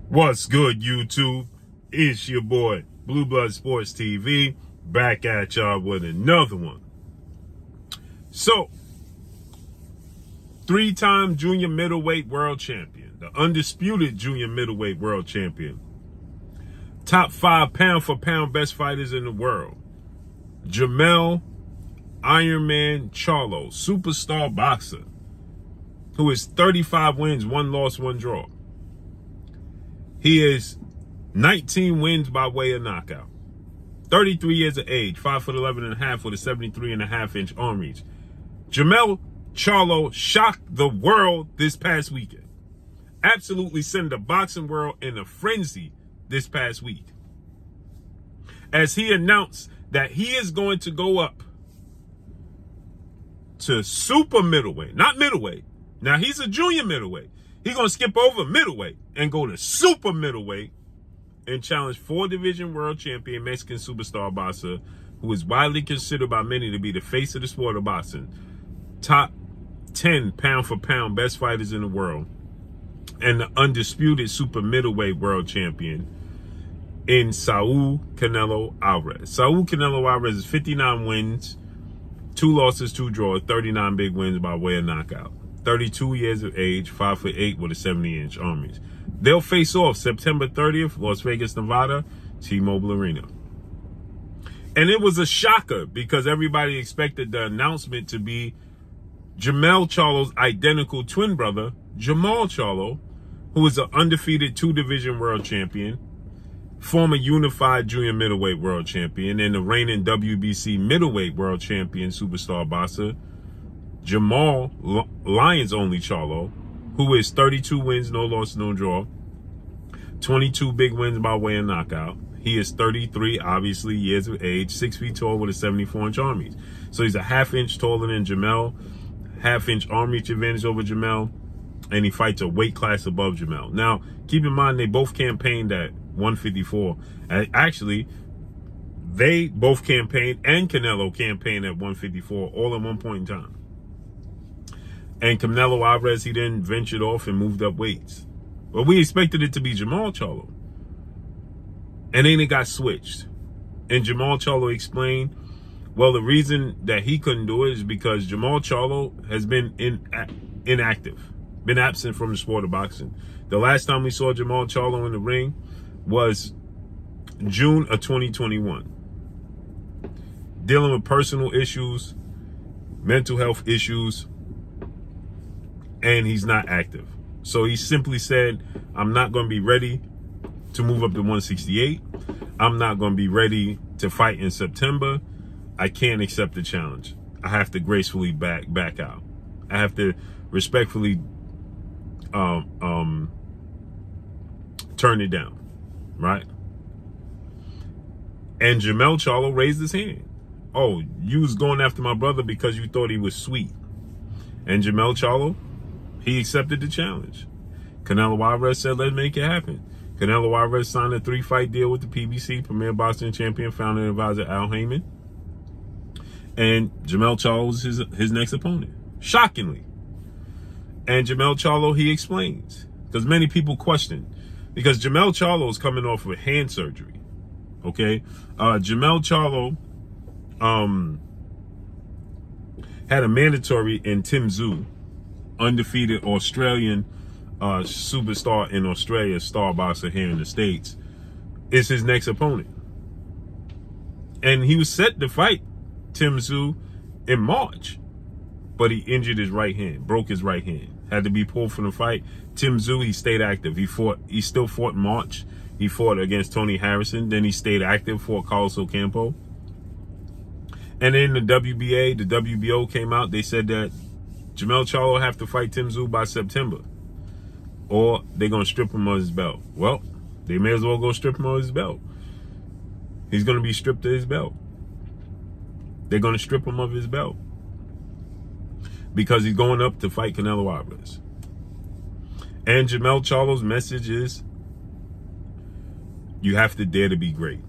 What's good, YouTube? It's your boy, Blue Blood Sports TV, back at y'all with another one. So, three-time junior middleweight world champion, the undisputed junior middleweight world champion, top 5 pound-for-pound best fighters in the world, Jermell, Iron Man Charlo, superstar boxer, who is 35 wins, 1 loss, 1 draw. He is 19 wins by way of knockout. 33 years of age, 5'11.5" with a 73.5-inch arm reach. Jermell Charlo shocked the world this past weekend. Absolutely sent the boxing world in a frenzy this past week, as he announced that he is going to go up to super middleweight, not middleweight. Now, he's a junior middleweight. He's going to skip over middleweight and go to super middleweight and challenge 4-division world champion Mexican superstar boxer, who is widely considered by many to be the face of the sport of boxing. Top 10 pound-for-pound best fighters in the world, and the undisputed super middleweight world champion in Tszyu Canelo Alvarez. Tszyu Canelo Alvarez is 59 wins, 2 losses, 2 draws, 39 big wins by way of knockout. 32 years of age, 5'8" with a 70-inch arm reach. They'll face off September 30th, Las Vegas, Nevada, T-Mobile Arena. And it was a shocker because everybody expected the announcement to be Jermell Charlo's identical twin brother, Jermell Charlo, who is an undefeated 2-division world champion, former unified junior middleweight world champion, and the reigning WBC middleweight world champion superstar boxer, Jermell Lions Only Charlo, who is 32 wins, no loss, no draw, 22 big wins by way of knockout. He is 33, obviously, years of age, 6 feet tall with a 74-inch arm reach. So he's a half-inch taller than Jermell, half-inch arm reach advantage over Jermell, and he fights a weight class above Jermell. Now, keep in mind, they both campaigned at 154. Actually, they both campaigned, and Canelo campaigned at 154, all at one point in time. And Canelo Alvarez, he then ventured off and moved up weights. But we expected it to be Jermell Charlo. And then it got switched. And Jermell Charlo explained, well, the reason that he couldn't do it is because Jermell Charlo has been inactive, been absent from the sport of boxing. The last time we saw Jermell Charlo in the ring was June of 2021. Dealing with personal issues, mental health issues, and he's not active. So he simply said, I'm not going to be ready to move up to 168. I'm not going to be ready to fight in September. I can't accept the challenge. I have to gracefully back out. I have to respectfully turn it down, right? And Jermell Charlo raised his hand. Oh, you was going after my brother because you thought he was sweet. And Jermell Charlo, he accepted the challenge. Canelo Alvarez said, let's make it happen. Canelo Alvarez signed a 3-fight deal with the PBC, Premier Boxing Champion, founder and advisor Al Heyman. And Jermell Charlo was his next opponent, shockingly. And Jermell Charlo, he explains, because many people question, because Jermell Charlo is coming off of hand surgery, okay? Jermell Charlo had a mandatory in Tszyu, undefeated Australian superstar in Australia, star boxer here in the States, is his next opponent. And he was set to fight Tszyu in March, but he injured his right hand, broke his right hand, had to be pulled from the fight. Tszyu, he stayed active. He still fought in March. He fought against Tony Harrison. Then he stayed active, fought Carlos Ocampo. And then the WBA, the WBO came out. They said that Jermell Charlo have to fight Tszyu by September, or they're going to strip him of his belt. Well, they may as well go strip him of his belt. He's going to be stripped of his belt. They're going to strip him of his belt because he's going up to fight Canelo Alvarez. And Jermell Charlo's message is, you have to dare to be great.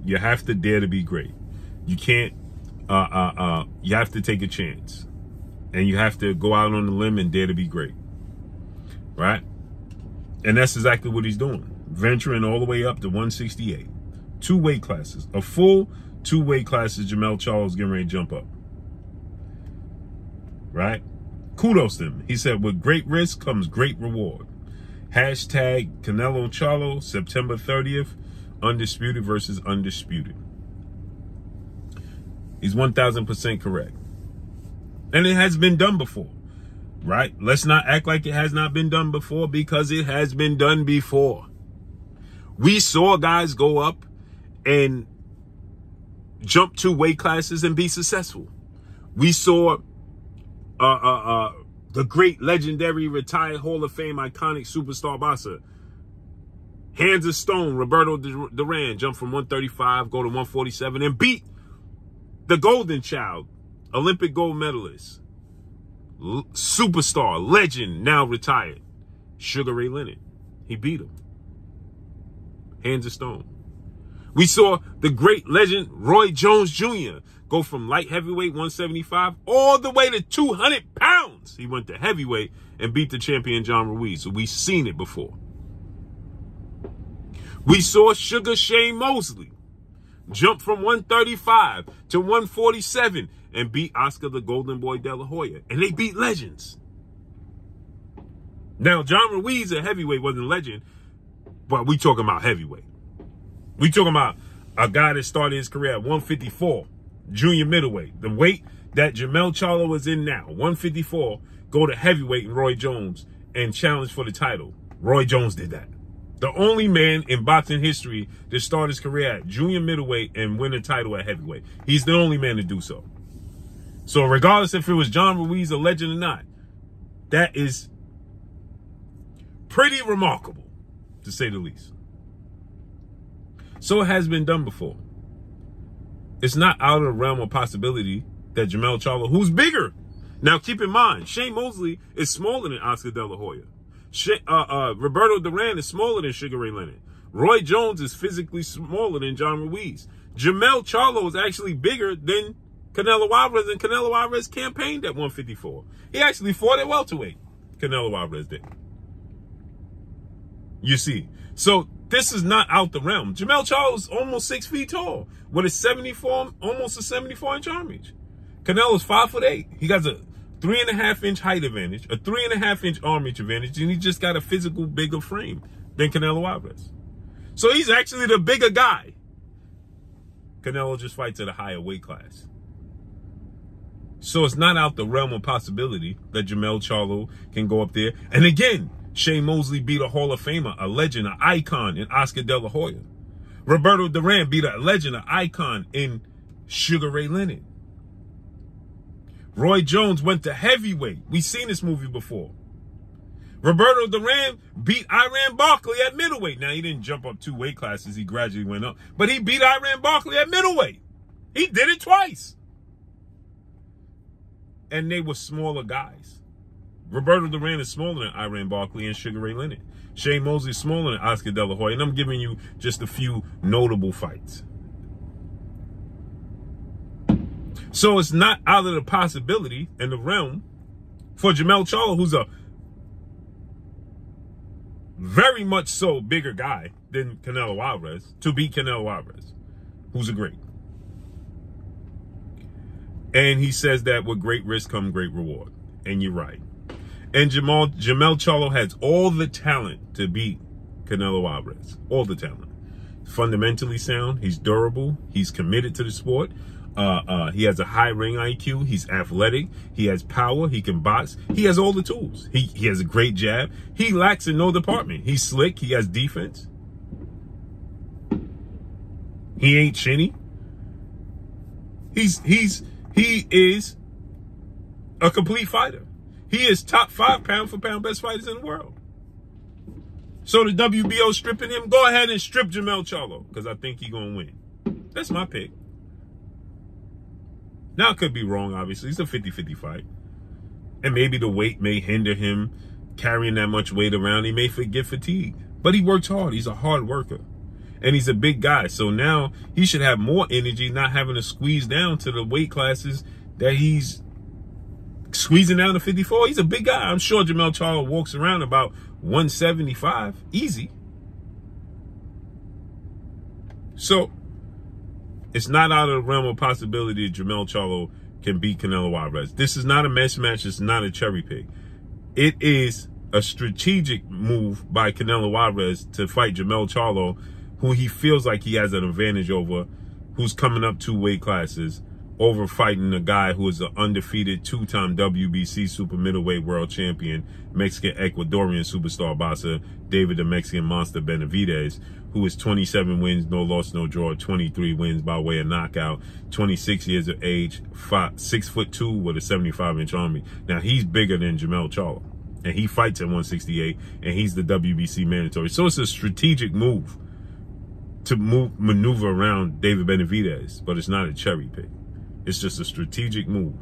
You have to dare to be great. You can't, you have to take a chance. And you have to go out on a limb and dare to be great. Right? And that's exactly what he's doing. Venturing all the way up to 168. 2 weight classes. A full 2 weight classes Jermell Charlo getting ready to jump up. Right? Kudos to him. He said, with great risk comes great reward. Hashtag Canelo Charlo, September 30th. Undisputed versus undisputed. He's 1,000% correct. And it has been done before. Right? Let's not act like it has not been done before, because it has been done before. We saw guys go up and jump 2 weight classes and be successful. We saw the great, legendary, retired Hall of Fame, iconic superstar boxer, hands of stone, Roberto Duran, jump from 135, go to 147, and beat the golden child, Olympic gold medalist, superstar, legend, now retired, Sugar Ray Leonard. He beat him. Hands of stone. We saw the great legend Roy Jones Jr. go from light heavyweight 175 all the way to 200 pounds. He went to heavyweight and beat the champion John Ruiz. So we've seen it before. We saw Sugar Shane Mosley jump from 135 to 147 and beat Oscar the Golden Boy De La Hoya. And they beat legends. Now, John Ruiz at heavyweight wasn't a legend, but we talking about heavyweight. We talking about a guy that started his career at 154, junior middleweight. The weight that Jermell Charlo is in now, 154, go to heavyweight and Roy Jones and challenge for the title. Roy Jones did that. The only man in boxing history to start his career at junior middleweight and win a title at heavyweight. He's the only man to do so. So regardless if it was John Ruiz a legend or not, that is pretty remarkable, to say the least. So it has been done before. It's not out of the realm of possibility that Jermell Charlo, who's bigger. Now keep in mind, Shane Mosley is smaller than Oscar De La Hoya. Roberto Duran is smaller than Sugar Ray Leonard. Roy Jones is physically smaller than John Ruiz. Jermell Charlo is actually bigger than Canelo Alvarez, and Canelo Alvarez campaigned at 154. He actually fought at welterweight. Canelo Alvarez did. You see. So this is not out the realm. Jermell Charlo is almost 6 feet tall with a 74, almost a 74-inch arm reach. Canelo's 5'8". He got a 3.5-inch height advantage, a 3.5-inch arm reach advantage, and he just got a physical bigger frame than Canelo Alvarez. So he's actually the bigger guy. Canelo just fights at a higher weight class. So it's not out the realm of possibility that Jermell Charlo can go up there. And again, Shane Mosley beat a Hall of Famer, a legend, an icon in Oscar De La Hoya. Roberto Duran beat a legend, an icon in Sugar Ray Leonard. Roy Jones went to heavyweight. We've seen this movie before. Roberto Duran beat Iran Barkley at middleweight. Now, he didn't jump up 2 weight classes. He gradually went up. But he beat Iran Barkley at middleweight. He did it twice. And they were smaller guys. Roberto Duran is smaller than Iran Barkley and Sugar Ray Leonard. Shane Mosley is smaller than Oscar De La Hoya. And I'm giving you just a few notable fights. So it's not out of the possibility in the realm for Jermell Charlo, who's a very much so bigger guy than Canelo Alvarez, to beat Canelo Alvarez, who's a great. And he says that with great risk comes great reward. And you're right. And Jermell Charlo has all the talent to beat Canelo Alvarez. All the talent. Fundamentally sound. He's durable. He's committed to the sport. He has a high ring IQ. He's athletic. He has power. He can box. He has all the tools. He has a great jab. He lacks in no department. He's slick. He has defense. He ain't chinny. He is a complete fighter. He is top 5 pound for pound best fighters in the world. So the WBO stripping him, go ahead and strip Jermell Charlo, because I think he's going to win. That's my pick. Now, it could be wrong, obviously. It's a 50-50 fight. And maybe the weight may hinder him carrying that much weight around. He may get fatigued. But he works hard. He's a hard worker. And he's a big guy. So now he should have more energy, not having to squeeze down to the weight classes that he's squeezing down to 54. He's a big guy. I'm sure Jermell Charlo walks around about 175, easy. So it's not out of the realm of possibility that Jermell Charlo can beat Canelo Alvarez. This is not a mismatch. It's not a cherry pick. It is a strategic move by Canelo Alvarez to fight Jermell Charlo, who he feels like he has an advantage over, who's coming up 2 weight classes, over fighting a guy who is an undefeated 2-time WBC super middleweight world champion, Mexican Ecuadorian superstar boxer David the Mexican Monster Benavidez, who is 27 wins, no loss, no draw, 23 wins by way of knockout, 26 years of age, 6'2" with a 75-inch arm. Now he's bigger than Jermell Charlo, and he fights at 168, and he's the WBC mandatory. So it's a strategic move to maneuver around David Benavidez, but it's not a cherry pick. It's just a strategic move.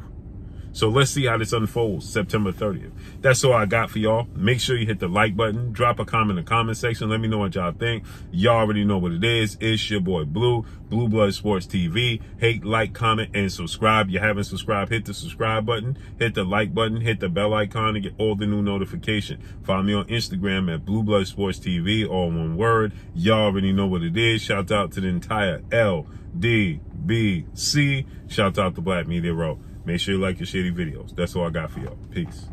So let's see how this unfolds September 30th. That's all I got for y'all. Make sure you hit the like button. Drop a comment in the comment section. Let me know what y'all think. Y'all already know what it is. It's your boy Blue, Blue Blood Sports TV. Hate, like, comment, and subscribe. You haven't subscribed, hit the subscribe button. Hit the like button. Hit the bell icon to get all the new notifications. Follow me on Instagram at Blue Blood Sports TV, all one word. Y'all already know what it is. Shout out to the entire LDBC. Shout out to Black Media Row. Make sure you like your shitty videos. That's all I got for y'all. Peace.